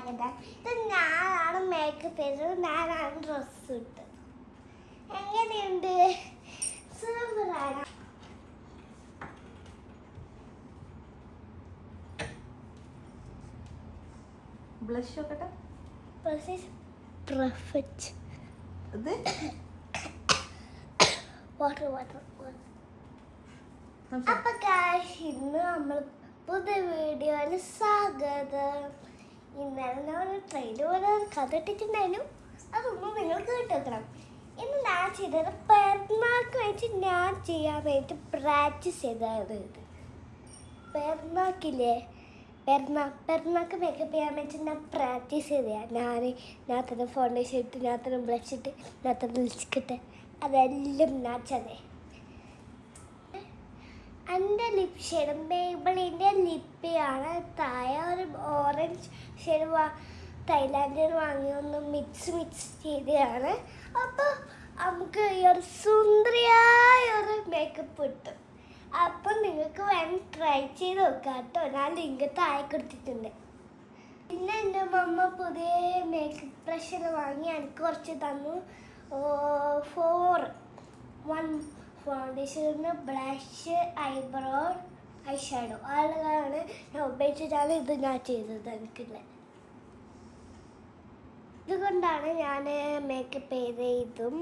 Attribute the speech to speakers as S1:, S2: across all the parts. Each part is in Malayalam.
S1: സ്വാഗതം. ഇത് ഞാനാണ് മേക്കപ്പ് ചെയ്തത്, ഞാനാണ് ഡ്രസ്സ് ഇട്ടത്. എങ്ങനെയുണ്ട്? സൂപ്പറാണ്.
S2: ബ്ലഷ് നോക്കട്ടെ.
S1: പെർഫെക്റ്റ്.
S2: ഇത്
S1: വാട്ടർ. അപ്പൊ ഗായ്സ്, ഇന്ന് നമ്മൾ പുതിയ വീഡിയോയിൽ സ്വാഗതം. ഇന്നലെ ഞാൻ ട്രെയിൻ പോലെ കഥ ഇട്ടിട്ടുണ്ടായിരുന്നു, അതൊന്നും നിങ്ങൾ കേട്ടുവെക്കണം. ഇന്ന് ഞാൻ ചെയ്തത് പെരുന്നാൾക്ക് വേണ്ടി ഞാൻ ചെയ്യാൻ വേണ്ടി പ്രാക്ടീസ് ചെയ്തത്. പെരുന്നാക്കില്ലേ, പെരുന്നാൾക്ക് മേക്കപ്പ് ചെയ്യാൻ വേണ്ടി ഞാൻ പ്രാക്ടീസ് ചെയ്തതാണ്. ഞാൻ തന്നെ ഫൗണ്ടേഷൻ ഇട്ട്, ഞാൻ തന്നെ ബ്ലഷ് ഇട്ട്, ഞാൻ തന്നെ ലിപ്സ്റ്റിക് ഇട്ട്, അതെല്ലാം ഞാൻ ചെയ്തേ. എൻ്റെ ലിപ് ഷെയ്ഡ് മേബിളിൻ്റെ ലിപ്പിയാണ്. താഴെ ഒരു ഓറഞ്ച് ഷെയ്ഡ് തായ്ലാൻഡിൽ നിന്ന് വാങ്ങിയൊന്ന് മിക്സ് ചെയ്തതാണ്. അപ്പോൾ നമുക്ക് ഈ ഒരു സുന്ദരിയായ ഒരു മേക്കപ്പ് കിട്ടും. അപ്പം നിങ്ങൾക്ക് വേണം ട്രൈ ചെയ്ത് നോക്കാം കേട്ടോ. ഞാൻ ലിങ്ക് താഴെ കൊടുത്തിട്ടുണ്ട്. പിന്നെ എൻ്റെ അമ്മ പുതിയ മേക്കപ്പ് ബ്രഷ് വാങ്ങി എനിക്ക് കുറച്ച് തന്നു. 1 ഫൗണ്ടേഷന്, ബ്ലഷ്, ഐബ്രോ, ഐ ഷാഡോ അതാണ് ഞാൻ ഉപയോഗിച്ചിട്ടാണ് ഇത് ഞാൻ ചെയ്തത്. എനിക്കില്ല ഇതുകൊണ്ടാണ് ഞാൻ മേക്കപ്പ് ചെയ്തതും.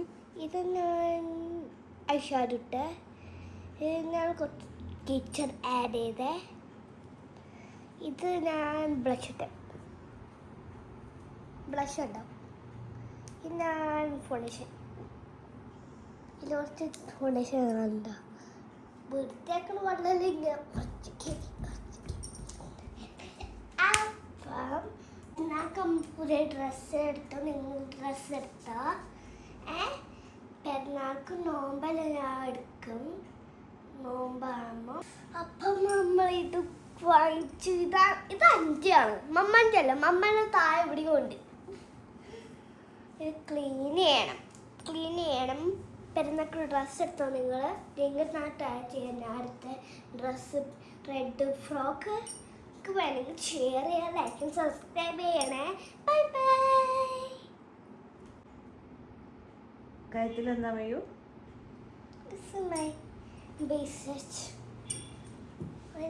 S1: ഇത് ഞാൻ ഐ ഷാഡോ ഇട്ട്, ഞാൻ കുറച്ച് കിച്ചൺ ആഡ് ചെയ്തേ. ഇത് ഞാൻ ബ്ലഷ് ഉണ്ടാവും. ഇത് ഞാൻ ഫൗണ്ടേഷൻ, ഇതിൽ കുറച്ച് ഫൗണ്ടേഷൻ ഉണ്ടോ വൃത്തിയാക്കണ പറഞ്ഞാൽ ഇങ്ങനെ അപ്പം ഞാൻ പുതിയ ഡ്രസ്സ് എടുത്തു. നിങ്ങൾ ഡ്രസ്സ് എടുത്തോ? പെരുന്നാൾക്ക് നോമ്പല്ല ഞാൻ എടുക്കും, നോമ്പാകുമ്പോൾ. അപ്പം നമ്മൾ ഇത് വാങ്ങിച്ചു. ഇത് 5 ആണ്, മമ്മൻ്റെ അല്ല, മമ്മൻ്റെ താഴെ ഇവിടെയും ഉണ്ട്. ഇത് ക്ലീൻ ചെയ്യണം. പെരുന്നാൾക്ക് ഡ്രസ്സ് എടുത്തോ നിങ്ങൾ ഞാൻ ട്രൈ ചെയ്യാൻ. ഞാൻ അടുത്ത ഡ്രസ്സ് റെഡ് ഫ്രോക്ക് വേണമെങ്കിൽ ഷെയർ ചെയ്യാൻ, ലൈക്കും സബ്സ്ക്രൈബ് ചെയ്യണേ. Bye bye.
S2: കഴുത്തിൽ എന്താ വയ്യൂ?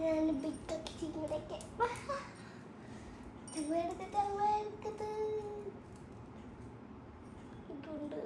S1: ഞാൻ ബിറ്റൊക്കെ ഇങ്ങനെയൊക്കെ ഇതുണ്ട്.